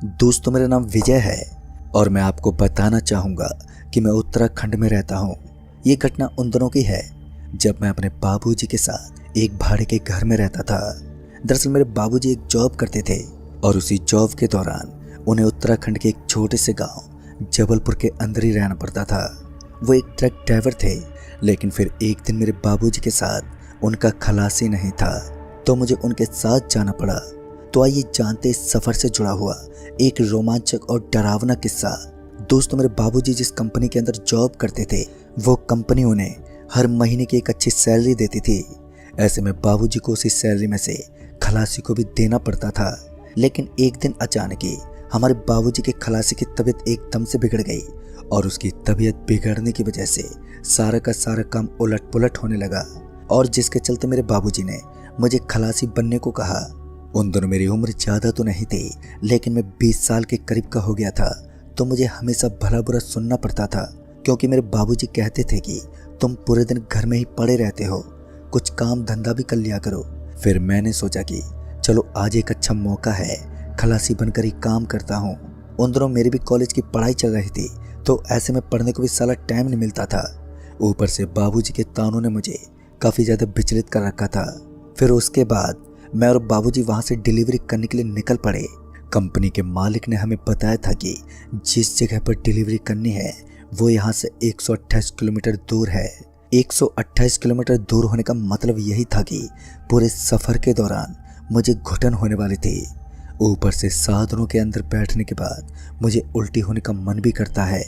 दोस्तों, मेरा नाम विजय है और मैं आपको बताना चाहूँगा कि मैं उत्तराखंड में रहता हूँ। ये घटना उन दिनों की है जब मैं अपने बाबूजी के साथ एक भाड़े के घर में रहता था। दरअसल मेरे बाबूजी एक जॉब करते थे और उसी जॉब के दौरान उन्हें उत्तराखंड के एक छोटे से गांव जबलपुर के अंदर ही रहना पड़ता था। वो एक ट्रक ड्राइवर थे, लेकिन फिर एक दिन मेरे बाबूजी के साथ उनका खलासी नहीं था तो मुझे उनके साथ जाना पड़ा। तो आइए जानते इस सफ़र से जुड़ा हुआ एक रोमांचक और डरावना किस्सा। दोस्तों, मेरे बाबूजी जिस कंपनी के अंदर जॉब करते थे वो कंपनी उन्हें हर महीने की एक अच्छी सैलरी देती थी। ऐसे में बाबूजी को उसी सैलरी में से खलासी को भी देना पड़ता था। लेकिन एक दिन अचानक ही हमारे बाबूजी के खलासी की तबीयत एकदम से बिगड़ गई और उसकी तबीयत बिगड़ने की वजह से सारा का सारा काम उलट पुलट होने लगा, और जिसके चलते मेरे बाबूजी ने मुझे खलासी बनने को कहा। उन दिनों मेरी उम्र ज़्यादा तो नहीं थी, लेकिन मैं 20 साल के करीब का हो गया था, तो मुझे हमेशा भला बुरा सुनना पड़ता था, क्योंकि मेरे बाबूजी कहते थे कि तुम पूरे दिन घर में ही पड़े रहते हो, कुछ काम धंधा भी कर लिया करो। फिर मैंने सोचा कि चलो आज एक अच्छा मौका है, खलासी बनकर ही काम करता हूँ। उन दिनों मेरी भी कॉलेज की पढ़ाई चल रही थी, तो ऐसे में पढ़ने को भी साला टाइम नहीं मिलता था। ऊपर से बाबूजी के तानों ने मुझे काफ़ी ज़्यादा विचलित कर रखा था। फिर उसके बाद मैं और बाबूजी वहाँ से डिलीवरी करने के लिए निकल पड़े। कंपनी के मालिक ने हमें बताया था कि जिस जगह पर डिलीवरी करनी है वो यहाँ से 128 किलोमीटर दूर है। 128 किलोमीटर दूर होने का मतलब यही था कि पूरे सफ़र के दौरान मुझे घुटन होने वाली थी। ऊपर से साधनों के अंदर बैठने के बाद मुझे उल्टी होने का मन भी करता है,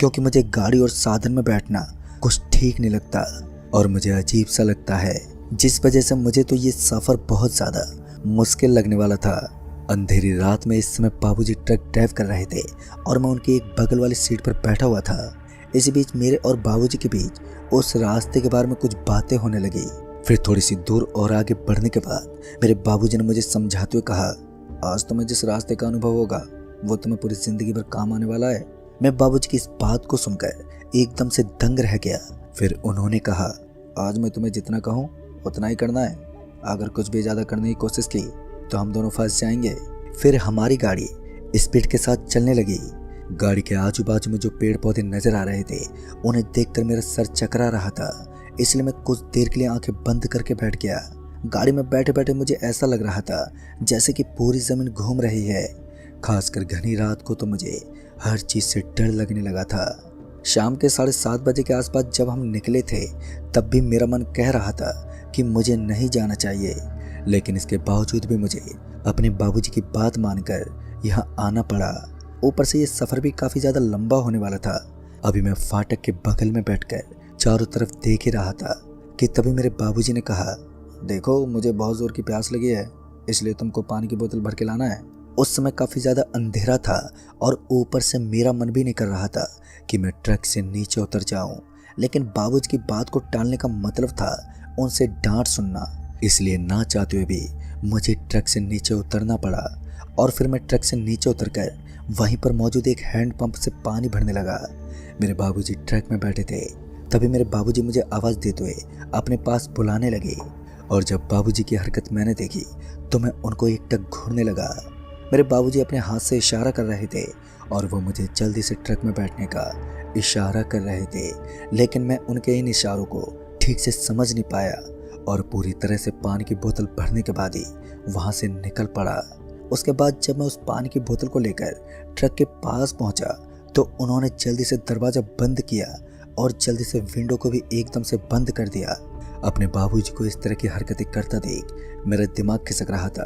क्योंकि मुझे गाड़ी और साधन में बैठना कुछ ठीक नहीं लगता और मुझे अजीब सा लगता है, जिस वजह से मुझे तो ये सफ़र बहुत ज़्यादा मुश्किल लगने वाला था। अंधेरी रात में इस समय बाबूजी ट्रक ड्राइव कर रहे थे और मैं उनकी एक बगल वाली सीट पर बैठा हुआ था। इसी बीच मेरे और बाबूजी के बीच उस रास्ते के बारे में कुछ बातें होने लगी। फिर थोड़ी सी दूर और आगे बढ़ने के बाद मेरे बाबूजी ने मुझे समझाते हुए कहा, आज तुम्हें जिस रास्ते का अनुभव होगा वो तुम्हें पूरी ज़िंदगी भर काम आने वाला है। मैं बाबूजी की इस बात को सुनकर एकदम से दंग रह गया। फिर उन्होंने कहा, आज मैं तुम्हें जितना कहूँ उतना ही करना है, अगर कुछ भी ज़्यादा करने की कोशिश की तो हम दोनों फंस जाएंगे। फिर हमारी गाड़ी स्पीड के साथ चलने लगी। गाड़ी के आजू बाजू में जो पेड़ पौधे नजर आ रहे थे उन्हें देखकर मेरा सर चकरा रहा था, इसलिए मैं कुछ देर के लिए आंखें बंद करके बैठ गया। गाड़ी में बैठे बैठे मुझे ऐसा लग रहा था जैसे कि पूरी ज़मीन घूम रही है। खासकर घनी रात को तो मुझे हर चीज़ से डर लगने लगा था। शाम के 7:30 बजे के आसपास जब हम निकले थे तब भी मेरा मन कह रहा था कि मुझे नहीं जाना चाहिए, लेकिन इसके बावजूद भी मुझे अपने बाबूजी की बात मानकर यहाँ आना पड़ा। ऊपर से ये सफ़र भी काफ़ी ज़्यादा लंबा होने वाला था। अभी मैं फाटक के बगल में बैठकर चारों तरफ देख ही रहा था कि तभी मेरे बाबूजी ने कहा, देखो मुझे बहुत ज़ोर की प्यास लगी है, इसलिए तुमको पानी की बोतल भर के लाना है। उस समय काफ़ी ज़्यादा अंधेरा था और ऊपर से मेरा मन भी नहीं कर रहा था कि मैं ट्रक से नीचे उतर जाऊं, लेकिन बाबूजी की बात को टालने का मतलब था उनसे डांट सुनना, इसलिए ना चाहते हुए भी मुझे ट्रक से नीचे उतरना पड़ा। और फिर मैं ट्रक से नीचे उतरकर वहीं पर मौजूद एक हैंड पंप से पानी भरने लगा। मेरे बाबूजी ट्रक में बैठे थे। तभी मेरे बाबूजी मुझे आवाज़ देते हुए अपने पास बुलाने लगे, और जब बाबूजी की हरकत मैंने देखी तो मैं उनको एकटक घूरने लगा। मेरे बाबूजी अपने हाथ से इशारा कर रहे थे और वो मुझे जल्दी से ट्रक में बैठने का इशारा कर रहे थे, लेकिन मैं उनके इन इशारों को ठीक से समझ नहीं पाया और पूरी तरह से पानी की बोतल भरने के बाद ही वहाँ से निकल पड़ा। उसके बाद जब मैं उस पानी की बोतल को लेकर ट्रक के पास पहुँचा तो उन्होंने जल्दी से दरवाज़ा बंद किया और जल्दी से विंडो को भी एकदम से बंद कर दिया। अपने बाबूजी को इस तरह की हरकतें करता देख मेरा दिमाग खिसक रहा था,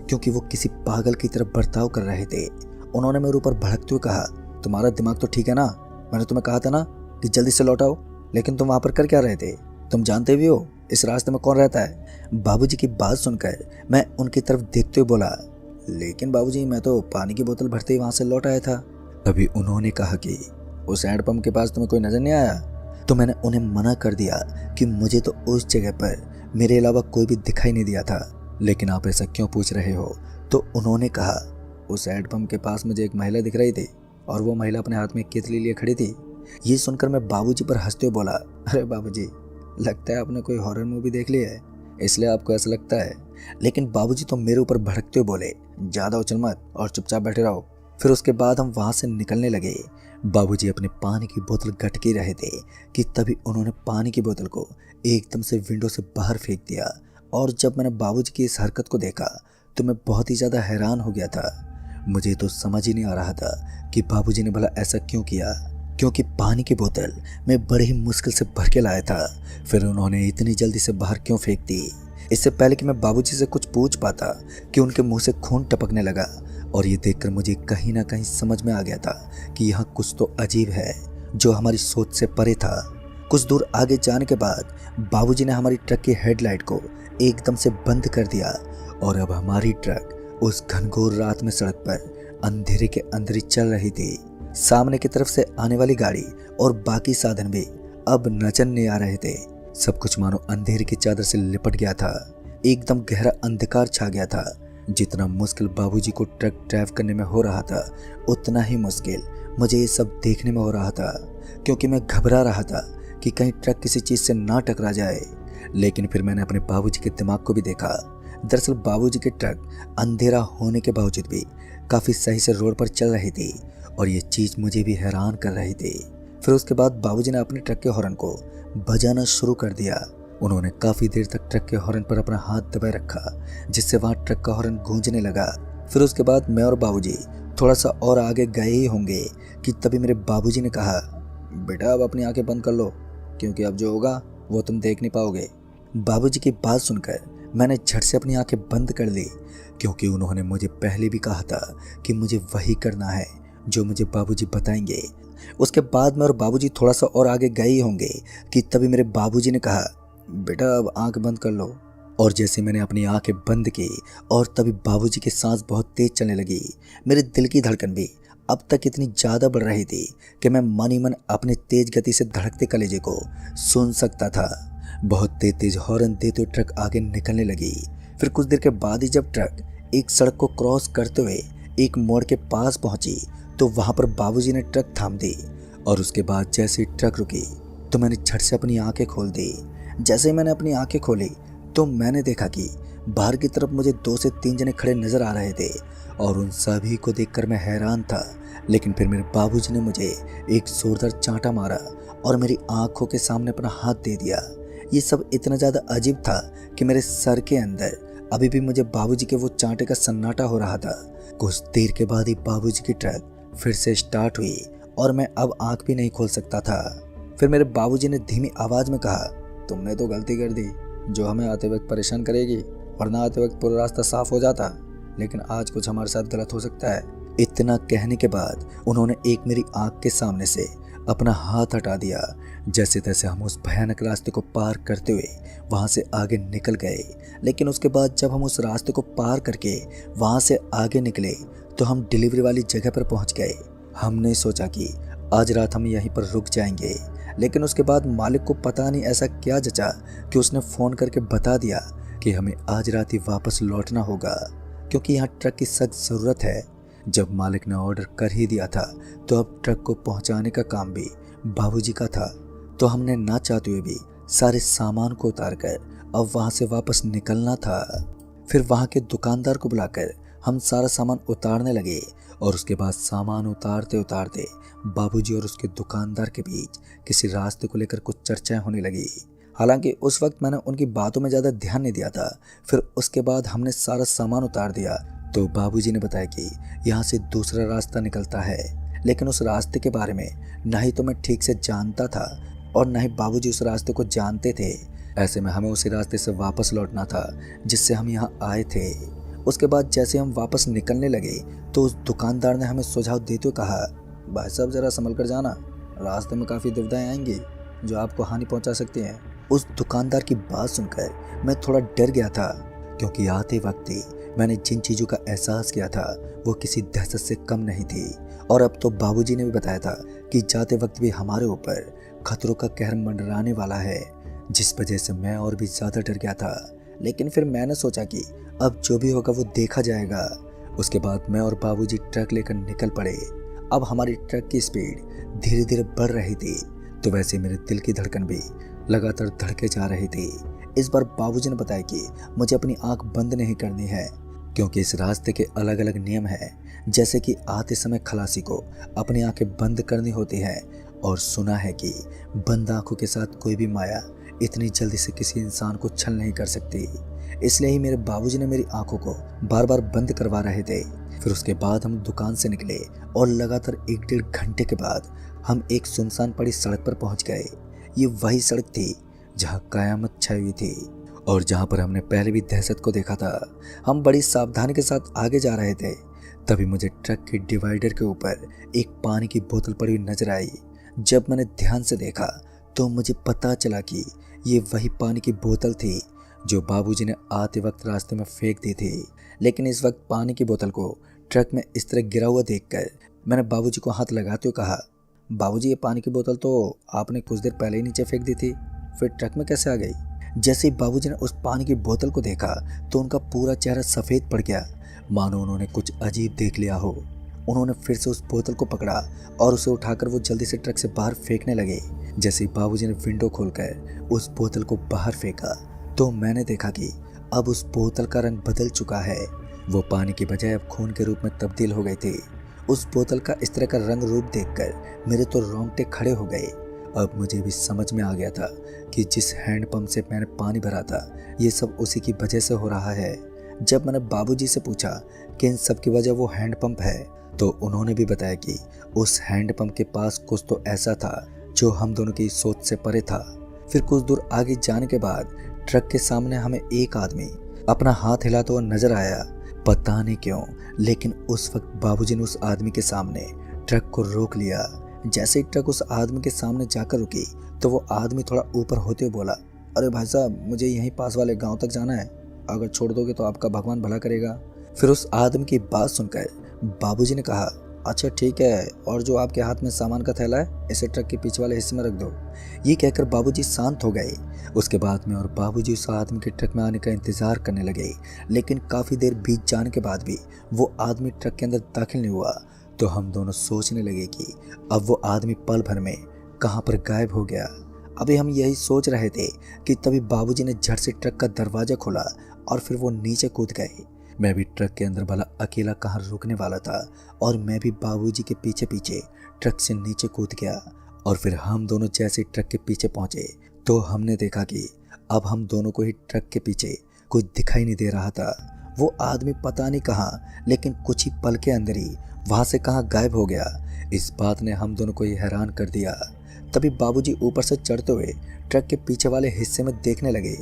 क्योंकि वो किसी पागल की तरह बर्ताव कर रहे थे। उन्होंने मेरे ऊपर भड़कते हुए कहा, तुम्हारा दिमाग तो ठीक है ना, मैंने तुम्हें कहा था ना कि जल्दी से लौट आओ, लेकिन तुम वहाँ पर कर क्या रहे थे? तुम जानते भी हो इस रास्ते में कौन रहता है? बाबूजी की बात सुनकर मैं उनकी तरफ देखते हुए बोला, लेकिन बाबूजी मैं तो पानी की बोतल भरते ही वहाँ से लौट आया था। तभी उन्होंने कहा कि उस हैंडपम्प के पास तुम्हें कोई नज़र नहीं आया? तो मैंने उन्हें मना कर दिया कि मुझे तो उस जगह पर मेरे अलावा कोई भी दिखाई नहीं दिया था, लेकिन आप ऐसा क्यों पूछ रहे हो? तो उन्होंने कहा, उस हैंडपम्प के पास मुझे एक महिला दिख रही थी और वो महिला अपने हाथ में केतली लिए खड़ी थी। ये सुनकर मैं बाबूजी पर हंसते हुए बोला, अरे बाबूजी, लगता है आपने कोई हॉरर मूवी देख ली है, इसलिए आपको ऐसा लगता है। लेकिन बाबूजी तो मेरे ऊपर भड़कते हुए बोले, ज़्यादा उछल मत और चुपचाप बैठे रहो, फिर उसके बाद हम वहाँ से निकलने लगे। बाबूजी अपने पानी की बोतल गटके रहे थे कि तभी उन्होंने पानी की बोतल को एकदम से विंडो से बाहर फेंक दिया। और जब मैंने बाबूजी की इस हरकत को देखा तो मैं बहुत ही ज़्यादा हैरान हो गया था। मुझे तो समझ ही नहीं आ रहा था कि बाबूजी ने भला ऐसा क्यों किया, क्योंकि पानी की बोतल मैं बड़े ही मुश्किल से भर के लाया था। फिर उन्होंने इतनी जल्दी से बाहर क्यों फेंक दी। इससे पहले कि मैं बाबूजी से कुछ पूछ पाता कि उनके मुंह से खून टपकने लगा। और ये देखकर मुझे कहीं ना कहीं समझ में आ गया था कि यहाँ कुछ तो अजीब है जो हमारी सोच से परे था। कुछ दूर आगे जाने के बाद बाबूजी ने हमारी ट्रक की हेडलाइट को एकदम से बंद कर दिया और अब हमारी ट्रक उस घनघोर रात में सड़क पर अंधेरे के अंदर ही चल रही थी। सामने की तरफ से आने वाली गाड़ी और बाकी साधन भी अब नजर नहीं आ रहे थे। सब कुछ मानो अंधेरे की चादर से लिपट गया था। एकदम गहरा अंधकार छा गया था। जितना मुश्किल बाबूजी को ट्रक ड्राइव करने में हो रहा था उतना ही मुश्किल मुझे ये सब देखने में हो रहा था, क्योंकि मैं घबरा रहा था कि कहीं ट्रक किसी चीज़ से ना टकरा जाए। लेकिन फिर मैंने अपने बाबूजी के दिमाग को भी देखा। दरअसल बाबूजी की ट्रक अंधेरा होने के बावजूद भी काफ़ी सही से रोड पर चल रही थी और ये चीज़ मुझे भी हैरान कर रही थी। फिर उसके बाद बाबूजी ने अपने ट्रक के हॉर्न को बजाना शुरू कर दिया। उन्होंने काफ़ी देर तक ट्रक के हॉर्न पर अपना हाथ दबाए रखा, जिससे वहाँ ट्रक का हॉर्न गूंजने लगा। फिर उसके बाद मैं और बाबूजी थोड़ा सा और आगे गए ही होंगे कि तभी मेरे बाबूजी ने कहा, बेटा अब अपनी आंखें बंद कर लो, क्योंकि अब जो होगा वो तुम देख नहीं पाओगे। बाबूजी की बात सुनकर मैंने झट से अपनी आंखें बंद कर ली, क्योंकि उन्होंने मुझे पहले भी कहा था कि मुझे वही करना है जो मुझे बाबूजी बताएंगे। उसके बाद मैं और बाबूजी थोड़ा सा और आगे गए ही होंगे कि तभी मेरे बाबूजी ने कहा, बेटा अब आंख बंद कर लो। और जैसे मैंने अपनी आंखें बंद की और तभी बाबूजी की सांस बहुत तेज चलने लगी। मेरे दिल की धड़कन भी अब तक इतनी ज़्यादा बढ़ रही थी कि मैं मन ही मन अपने तेज गति से धड़कते कलेजे को सुन सकता था। बहुत तेज हॉर्न देते हुए ट्रक आगे निकलने लगी। फिर कुछ देर के बाद ही जब ट्रक एक सड़क को क्रॉस करते हुए एक मोड़ के पास पहुंची तो वहां पर बाबूजी ने ट्रक थाम दी। और उसके बाद जैसे ही ट्रक रुकी तो मैंने झट से अपनी आंखें खोल दी। जैसे ही मैंने अपनी आंखें खोली तो मैंने देखा कि बाहर की तरफ मुझे 2 से 3 जने खड़े नजर आ रहे थे और उन सभी को देखकर मैं हैरान था। लेकिन फिर मेरे बाबूजी ने मुझे एक जोरदार चांटा मारा और मेरी आंखों के सामने अपना हाथ दे दिया। ये सब इतना ज़्यादा अजीब था कि मेरे सर के अंदर अभी भी मुझे बाबूजी के वो चांटे का सन्नाटा हो रहा था। कुछ देर के बाद ही बाबूजी की ट्रक फिर से स्टार्ट हुई और मैं अब आंख भी नहीं खोल सकता था। फिर मेरे बाबूजी ने धीमी आवाज़ में कहा, तुमने तो गलती कर दी जो हमें आते वक्त परेशान करेगी, वरना आते वक्त पूरा रास्ता साफ हो जाता। लेकिन आज कुछ हमारे साथ गलत हो सकता है। इतना कहने के बाद उन्होंने एक मेरी आंख के सामने से अपना हाथ हटा दिया। जैसे तैसे हम उस भयानक रास्ते को पार करते हुए वहाँ से आगे निकल गए। लेकिन उसके बाद जब हम उस रास्ते को पार करके वहाँ से आगे निकले तो हम डिलीवरी वाली जगह पर पहुँच गए। हमने सोचा कि आज रात हम यहीं पर रुक जाएंगे, लेकिन उसके बाद मालिक को पता नहीं ऐसा क्या जचा कि उसने फ़ोन करके बता दिया कि हमें आज रात ही वापस लौटना होगा, क्योंकि यहाँ ट्रक की सख्त ज़रूरत है। जब मालिक ने ऑर्डर कर ही दिया था तो अब ट्रक को पहुँचाने का काम भी बाबूजी का था। तो हमने ना चाहते हुए भी सारे सामान को उतार कर अब वहाँ से वापस निकलना था। फिर वहाँ के दुकानदार को बुलाकर हम सारा सामान उतारने लगे और उसके बाद सामान उतारते उतारते बाबूजी और उसके दुकानदार के बीच किसी रास्ते को लेकर कुछ चर्चाएं होने लगी। हालांकि उस वक्त मैंने उनकी बातों में ज़्यादा ध्यान नहीं दिया था। फिर उसके बाद हमने सारा सामान उतार दिया तो बाबूजी ने बताया कि यहाँ से दूसरा रास्ता निकलता है, लेकिन उस रास्ते के बारे में ना ही तो मैं ठीक से जानता था और ना ही बाबूजी उस रास्ते को जानते थे। ऐसे में हमें उसी रास्ते से वापस लौटना था जिससे हम यहाँ आए थे। उसके बाद जैसे हम वापस निकलने लगे तो उस दुकानदार ने हमें सुझाव देते हुए कहा, भाई साहब ज़रा संभल कर जाना, रास्ते में काफ़ी दुविधाएं आएंगी जो आपको हानि पहुंचा सकती हैं। उस दुकानदार की बात सुनकर मैं थोड़ा डर गया था, क्योंकि आते वक्त ही मैंने जिन चीज़ों का एहसास किया था वो किसी दहशत से कम नहीं थी। और अब तो बाबूजी ने भी बताया था कि जाते वक्त भी हमारे ऊपर खतरों का कहर मंडराने वाला है, जिस वजह से मैं और भी ज़्यादा डर गया था। लेकिन फिर मैंने सोचा कि अब जो भी होगा वो देखा जाएगा। उसके बाद मैं और बाबूजी ट्रक लेकर निकल पड़े। अब हमारी ट्रक की स्पीड धीरे धीरे बढ़ रही थी, तो वैसे मेरे दिल की धड़कन भी लगातार धड़के जा रही थी। इस बार बाबूजी ने बताया कि मुझे अपनी आंख बंद नहीं करनी है, क्योंकि इस रास्ते के अलग अलग नियम हैं, जैसे कि आते समय खलासी को अपनी आंखें बंद करनी होती है और सुना है कि बंद आंखों के साथ कोई भी माया इतनी जल्दी से किसी इंसान को छल नहीं कर सकती। इसलिए ही मेरे बाबूजी ने मेरी आंखों को बार बार बंद करवा रहे थे। फिर उसके बाद हम दुकान से निकले और लगातार 1-1.5 घंटे के बाद हम एक सुनसान पड़ी सड़क पर पहुंच गए। ये वही सड़क थी जहां कयामत छाई हुई थी और जहां पर हमने पहले भी दहशत को देखा था। हम बड़ी सावधानी के साथ आगे जा रहे थे, तभी मुझे ट्रक के डिवाइडर के ऊपर एक पानी की बोतल पड़ी हुई नजर आई। जब मैंने ध्यान से देखा तो मुझे पता चला कि ये वही पानी की बोतल थी जो बाबूजी ने आते वक्त रास्ते में फेंक दी थी। लेकिन इस वक्त पानी की बोतल को ट्रक में इस तरह गिरा हुआ देखकर मैंने बाबूजी को हाथ लगाते हुए कहा, बाबूजी ये पानी की बोतल तो आपने कुछ देर पहले ही नीचे फेंक दी थी, फिर ट्रक में कैसे आ गई? जैसे ही बाबूजी ने उस पानी की बोतल को देखा तो उनका पूरा चेहरा सफ़ेद पड़ गया, मानो उन्होंने कुछ अजीब देख लिया हो। उन्होंने फिर से उस बोतल को पकड़ा और उसे उठाकर वो जल्दी से ट्रक से बाहर फेंकने लगे। जैसे ही बाबूजी ने विंडो खोलकर उस बोतल को बाहर फेंका तो मैंने देखा कि अब उस बोतल का रंग बदल चुका है। वो पानी की बजाय अब खून के रूप में तब्दील हो गई थी। उस बोतल का इस तरह का रंग रूप देखकर मेरे तो रोंगटे खड़े हो गए। अब मुझे भी समझ में आ गया था कि जिस हैंडपंप से मैंने पानी भरा था ये सब उसी की वजह से हो रहा है। जब मैंने बाबूजी से पूछा कि इन सब की वजह वो हैंडपंप है तो उन्होंने भी बताया कि उस हैंडपंप के पास कुछ तो ऐसा था जो हम दोनों की सोच से परे था। फिर कुछ दूर आगे जाने के बाद ट्रक के सामने हमें एक आदमी अपना हाथ हिलाता हुआ नजर आया। पता नहीं क्यों, लेकिन उस वक्त बाबूजी ने उस आदमी के सामने ट्रक को रोक लिया। जैसे ही ट्रक उस आदमी के सामने जाकर रुकी तो वो आदमी थोड़ा ऊपर होते हुए बोला, अरे भाई साहब, मुझे यहीं पास वाले गांव तक जाना है, अगर छोड़ दोगे तो आपका भगवान भला करेगा। फिर उस आदमी की बात सुनकर बाबूजी ने कहा, अच्छा ठीक है, और जो आपके हाथ में सामान का थैला है इसे ट्रक के पीछे वाले हिस्से में रख दो। ये कहकर बाबूजी शांत हो गए। उसके बाद में और बाबूजी उस आदमी के ट्रक में आने का इंतजार करने लगे, लेकिन काफ़ी देर बीत जाने के बाद भी वो आदमी ट्रक के अंदर दाखिल नहीं हुआ। तो हम दोनों सोचने लगे कि अब वो आदमी पल भर में कहाँ पर गायब हो गया। अभी हम यही सोच रहे थे कि तभी बाबूजी ने झट से ट्रक का दरवाज़ा खोला और फिर वो नीचे कूद गए। मैं भी ट्रक के अंदर भला अकेला कहाँ रुकने वाला था और मैं भी बाबूजी के पीछे पीछे ट्रक से नीचे कूद गया। और फिर हम दोनों जैसे ट्रक के पीछे पहुंचे तो हमने देखा कि अब हम दोनों को ही ट्रक के पीछे कुछ दिखाई नहीं दे रहा था। वो आदमी पता नहीं कहाँ, लेकिन कुछ ही पल के अंदर ही वहाँ से कहाँ गायब हो गया। इस बात ने हम दोनों को ही हैरान कर दिया। तभी बाबूजी ऊपर से चढ़ते हुए ट्रक के पीछे वाले हिस्से में देखने लगे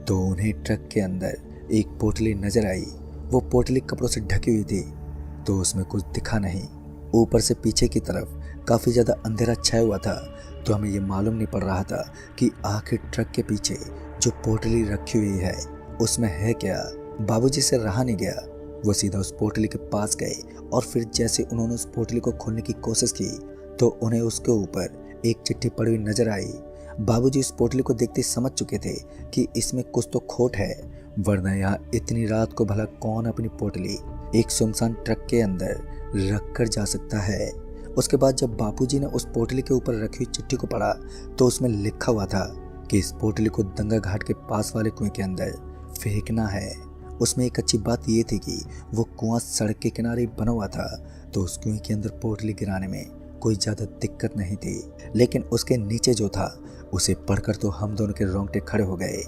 तो उन्हें ट्रक के अंदर एक पोटली नजर आई। वो पोटली कपड़ों से ढकी हुई थी तो उसमें कुछ दिखा नहीं। ऊपर से पीछे की तरफ काफ़ी ज़्यादा अंधेरा छाया हुआ था, तो हमें ये मालूम नहीं पड़ रहा था कि आखिर ट्रक के पीछे जो पोटली रखी हुई है उसमें है क्या। बाबूजी से रहा नहीं गया, वो सीधा उस पोटली के पास गए और फिर जैसे उन्होंने उस पोटली को खोलने की कोशिश की तो उन्हें उसके ऊपर एक चिट्ठी पड़ी हुई नजर आई। बाबूजी इस पोटली को देखते समझ चुके थे कि इसमें कुछ तो खोट है, वरना यहाँ इतनी रात को भला कौन अपनी पोटली एक सुनसान ट्रक के अंदर रख कर जा सकता है। उसके बाद जब बाबूजी ने उस पोटली के ऊपर रखी हुई चिट्ठी को पढ़ा तो उसमें लिखा हुआ था कि इस पोटली को दंगा घाट के पास वाले कुएं के अंदर फेंकना है। उसमें एक अच्छी बात ये थी कि वो कुआं सड़क के किनारे बना हुआ था, तो उस कुएं के अंदर पोटली गिराने में कोई ज़्यादा दिक्कत नहीं थी। लेकिन उसके नीचे जो था उसे पढ़कर तो हम दोनों के रोंगटे खड़े हो गए।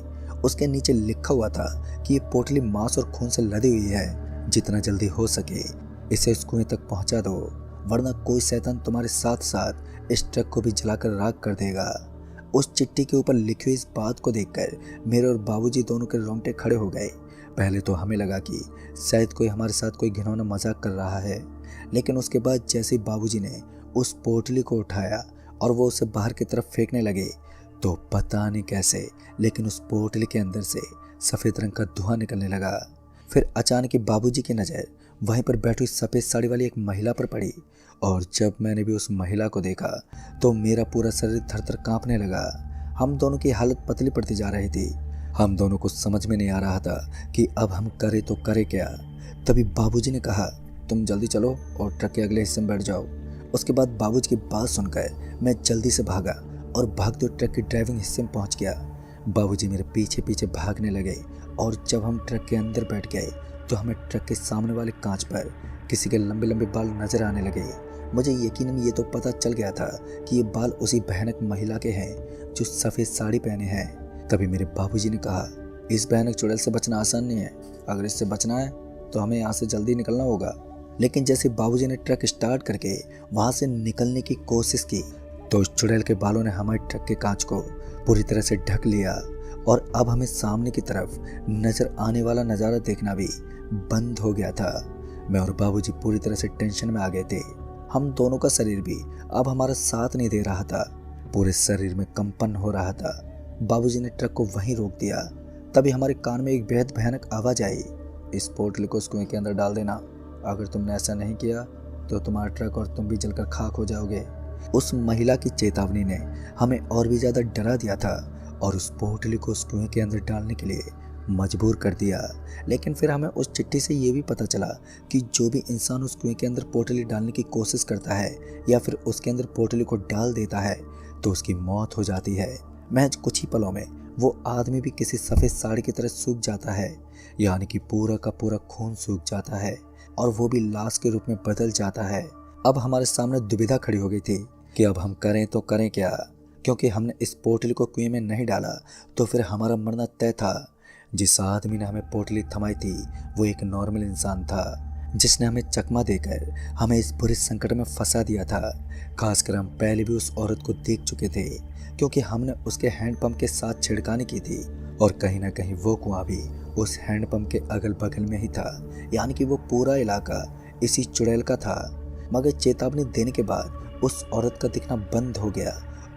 उसके नीचे लिखा हुआ था कि ये पोटली मांस और खून से लदी हुई है, जितना जल्दी हो सके इसे इस कुएं तक पहुंचा दो, वरना कोई शैतान तुम्हारे साथ साथ इस ट्रक को भी जलाकर राख कर देगा। उस चिट्ठी के ऊपर लिखी हुई इस बात को देखकर मेरे और बाबूजी दोनों के रोंगटे खड़े हो गए। पहले तो हमें लगा कि शायद कोई हमारे साथ कोई घिनौना मजाक कर रहा है, लेकिन उसके बाद जैसे ही बाबूजी ने उस पोटली को उठाया और वो उसे बाहर की तरफ फेंकने लगे तो पता नहीं कैसे, लेकिन उस पोटली के अंदर से सफ़ेद रंग का धुआं निकलने लगा। फिर अचानक ही बाबूजी की नज़र वहीं पर बैठी सफ़ेद साड़ी वाली एक महिला पर पड़ी, और जब मैंने भी उस महिला को देखा तो मेरा पूरा शरीर थर-थर कांपने लगा। हम दोनों की हालत पतली पड़ती जा रही थी। हम दोनों को समझ में नहीं आ रहा था कि अब हम करें तो करें क्या। तभी बाबूजी ने कहा, तुम जल्दी चलो और ट्रक के अगले हिस्से में बैठ जाओ। उसके बाद बाबूजी की बात सुनकर मैं जल्दी से भागा और भागते हुए ट्रक के ड्राइविंग हिस्से में पहुंच गया। बाबूजी मेरे पीछे पीछे भागने लगे और जब हम ट्रक के अंदर बैठ गए तो हमें ट्रक के सामने वाले कांच पर किसी के लंबे लंबे बाल नजर आने लगे। मुझे यकीनन ये तो पता चल गया था कि ये बाल उसी भयानक महिला के हैं जो सफ़ेद साड़ी पहने हैं। तभी मेरे बाबूजी ने कहा, इस भयानक चुड़ैल से बचना आसान नहीं है। अगर इससे बचना है तो हमें यहाँ से जल्दी निकलना होगा। लेकिन जैसे बाबूजी ने ट्रक स्टार्ट करके वहाँ से निकलने की कोशिश की तो उस चुड़ैल के बालों ने हमारे ट्रक के कांच को पूरी तरह से ढक लिया और अब हमें सामने की तरफ नजर आने वाला नज़ारा देखना भी बंद हो गया था। मैं और बाबूजी पूरी तरह से टेंशन में आ गए थे। हम दोनों का शरीर भी अब हमारा साथ नहीं दे रहा था। पूरे शरीर में कंपन हो रहा था। बाबूजी ने ट्रक को वहीं रोक दिया। तभी हमारे कान में एक बेहद भयानक आवाज आई, इस पोटली को उस कुएं के अंदर डाल देना। अगर तुमने ऐसा नहीं किया तो तुम्हारा ट्रक और तुम भी जलकर खाक हो जाओगे। उस महिला की चेतावनी ने हमें और भी ज्यादा डरा दिया था और उस पोटली को उस कुएं के अंदर डालने के लिए मजबूर कर दिया। लेकिन फिर हमें उस चिट्ठी से ये भी पता चला कि जो भी इंसान उस कुएं के अंदर पोटली डालने की कोशिश करता है या फिर उसके अंदर पोटली को डाल देता है तो उसकी मौत हो जाती है। महज कुछ ही पलों में वो आदमी भी किसी सफ़ेद साड़ी की तरह सूख जाता है, यानी कि पूरा का पूरा खून सूख जाता है और वो भी लाश के रूप में बदल जाता है। अब हमारे सामने दुविधा खड़ी हो गई थी कि अब हम करें तो करें क्या, क्योंकि हमने इस पोटली को कुएं में नहीं डाला तो फिर हमारा मरना तय था। जिस आदमी ने हमें पोटली थमाई थी वो एक नॉर्मल इंसान था जिसने हमें चकमा देकर हमें इस बुरे संकट में फंसा दिया था। खासकर हम पहले भी उस औरत को देख चुके थे क्योंकि हमने उसके हैंडपंप के साथ छिड़कानी की थी और कहीं ना कहीं वो कुआं भी उस हैंडपंप के अगल बगल में ही था, यानी कि वो पूरा इलाका इसी चुड़ैल का था। मगर चेतावनी देने के बाद उस औरत का दिखना बंद हो गया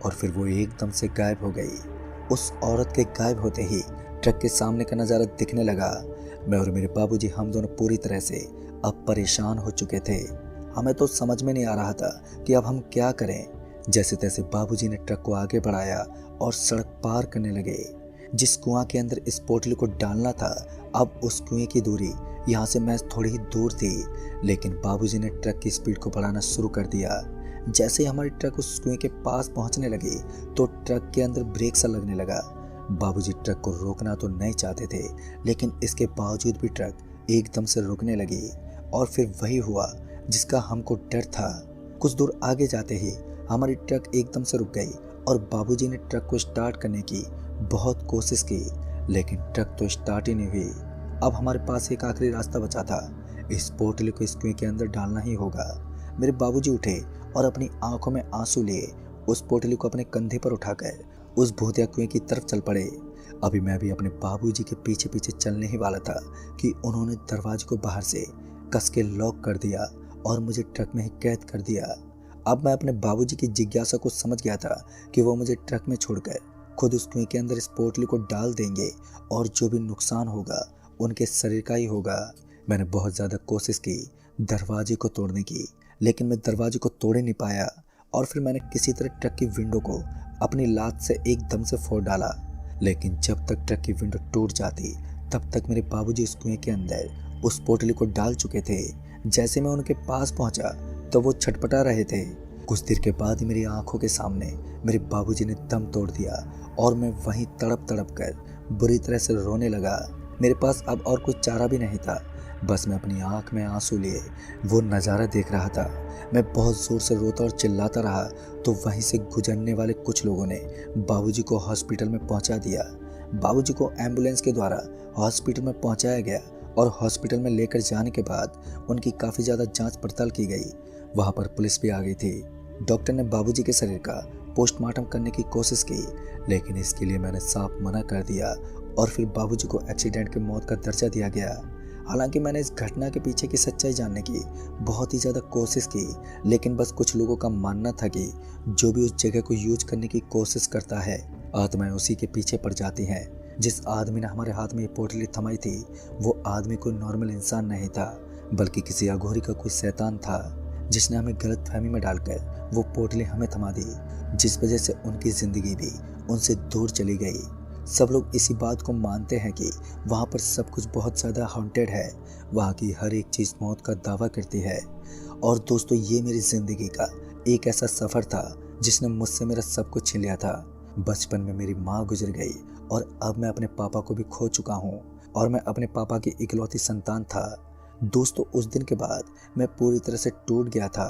और फिर वो एकदम से गायब हो गई। उस औरत के गायब होते ही ट्रक के सामने का नज़ारा दिखने लगा। मैं और मेरे बाबूजी हम दोनों पूरी तरह से अब परेशान हो चुके थे। हमें तो समझ में नहीं आ रहा था कि अब हम क्या करें। जैसे तैसे बाबूजी ने ट्रक को आगे बढ़ाया और सड़क पार करने लगे। जिस कुआं के अंदर इस पोटली को डालना था अब उस कुएं की दूरी यहाँ से महज थोड़ी ही दूर थी, लेकिन बाबूजी ने ट्रक की स्पीड को बढ़ाना शुरू कर दिया। जैसे ही हमारी ट्रक उस कुएं के पास पहुंचने लगी तो ट्रक के अंदर ब्रेक सा लगने लगा। बाबूजी ट्रक को रोकना तो नहीं चाहते थे, लेकिन इसके बावजूद भी ट्रक एकदम से रुकने लगी और फिर वही हुआ जिसका हमको डर था। कुछ दूर आगे जाते ही हमारी ट्रक एकदम से रुक गई और बाबूजी ने ट्रक को स्टार्ट करने की बहुत कोशिश की, लेकिन ट्रक तो स्टार्ट ही नहीं हुई। अब हमारे पास एक आखिरी रास्ता बचा था, इस पोटली को इस कुएं के अंदर डालना ही होगा। मेरे बाबूजी उठे और अपनी आंखों में आंसू लिए उस पोटली को अपने कंधे पर उठाकर उस भूतिया कुएं की तरफ चल पड़े। अभी मैं भी अपने बाबूजी के पीछे पीछे चलने ही वाला था कि उन्होंने दरवाजे को बाहर से कस के लॉक कर दिया और मुझे ट्रक में ही कैद कर दिया। अब मैं अपने बाबूजी की जिज्ञासा को समझ गया था कि वो मुझे ट्रक में छोड़कर खुद उस कुएं के अंदर इस पोटली को डाल देंगे और जो भी नुकसान होगा उनके शरीर का ही होगा। मैंने बहुत ज़्यादा कोशिश की दरवाजे को तोड़ने की, लेकिन मैं दरवाजे को तोड़ नहीं पाया और फिर मैंने किसी तरह ट्रक की विंडो को अपनी लात से एकदम से फोड़ डाला। लेकिन जब तक ट्रक की विंडो टूट जाती तब तक मेरे बाबूजी उस कुएं के अंदर उस पोटली को डाल चुके थे। जैसे मैं उनके पास पहुंचा तो वो छटपटा रहे थे। कुछ देर के बाद ही मेरी आंखों के सामने मेरे बाबूजी ने दम तोड़ दिया और मैं वहीं तड़प तड़प कर बुरी तरह से रोने लगा। मेरे पास अब और कुछ चारा भी नहीं था, बस मैं अपनी आंख में आंसू लिए वो नज़ारा देख रहा था। मैं बहुत ज़ोर से रोता और चिल्लाता रहा तो वहीं से गुजरने वाले कुछ लोगों ने बाबूजी को हॉस्पिटल में पहुंचा दिया। बाबूजी को एम्बुलेंस के द्वारा हॉस्पिटल में पहुंचाया गया और हॉस्पिटल में लेकर जाने के बाद उनकी काफ़ी ज़्यादा जांच पड़ताल की गई। वहाँ पर पुलिस भी आ गई थी। डॉक्टर ने बाबूजी के शरीर का पोस्टमार्टम करने की कोशिश की, लेकिन इसके लिए मैंने साफ मना कर दिया और फिर बाबूजी को एक्सीडेंट की मौत का दर्जा दिया गया। हालांकि मैंने इस घटना के पीछे की सच्चाई जानने की बहुत ही ज़्यादा कोशिश की, लेकिन बस कुछ लोगों का मानना था कि जो भी उस जगह को यूज करने की कोशिश करता है आत्माएं उसी के पीछे पड़ जाती हैं। जिस आदमी ने हमारे हाथ में ये पोटली थमाई थी वो आदमी कोई नॉर्मल इंसान नहीं था, बल्कि किसी अघोरी का कोई शैतान था जिसने हमें गलत फहमी में डालकर वो पोटली हमें थमा दी, जिस वजह से उनकी ज़िंदगी भी उनसे दूर चली गई। सब लोग इसी बात को मानते हैं कि वहाँ पर सब कुछ बहुत ज़्यादा हॉन्टेड है, वहाँ की हर एक चीज़ मौत का दावा करती है। और दोस्तों, ये मेरी ज़िंदगी का एक ऐसा सफ़र था जिसने मुझसे मेरा सब कुछ छीन लिया था। बचपन में मेरी माँ गुजर गई और अब मैं अपने पापा को भी खो चुका हूँ और मैं अपने पापा की इकलौती संतान था। दोस्तों, उस दिन के बाद मैं पूरी तरह से टूट गया था।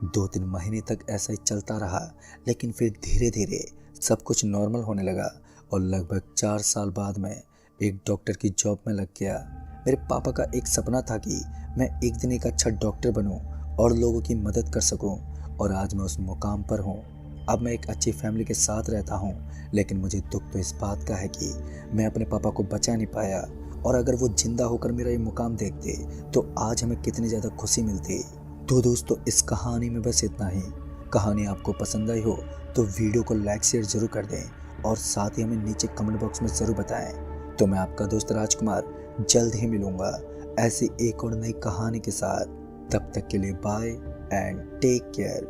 2-3 महीने तक ऐसा ही चलता रहा, लेकिन फिर धीरे धीरे सब कुछ नॉर्मल होने लगा और लगभग 4 साल बाद मैं एक डॉक्टर की जॉब में लग गया। मेरे पापा का एक सपना था कि मैं एक दिन एक अच्छा डॉक्टर बनूं और लोगों की मदद कर सकूं, और आज मैं उस मुकाम पर हूं। अब मैं एक अच्छी फैमिली के साथ रहता हूं, लेकिन मुझे दुख तो इस बात का है कि मैं अपने पापा को बचा नहीं पाया, और अगर वो जिंदा होकर मेरा ये मुकाम देखते तो आज हमें कितनी ज़्यादा खुशी मिलती। तो दोस्तों, इस कहानी में बस इतना ही। कहानी आपको पसंद आई हो तो वीडियो को लाइक शेयर जरूर कर दें, और साथ ही हमें नीचे कमेंट बॉक्स में ज़रूर बताएं। तो मैं आपका दोस्त राजकुमार जल्द ही मिलूंगा ऐसी एक और नई कहानी के साथ। तब तक के लिए बाय एंड टेक केयर।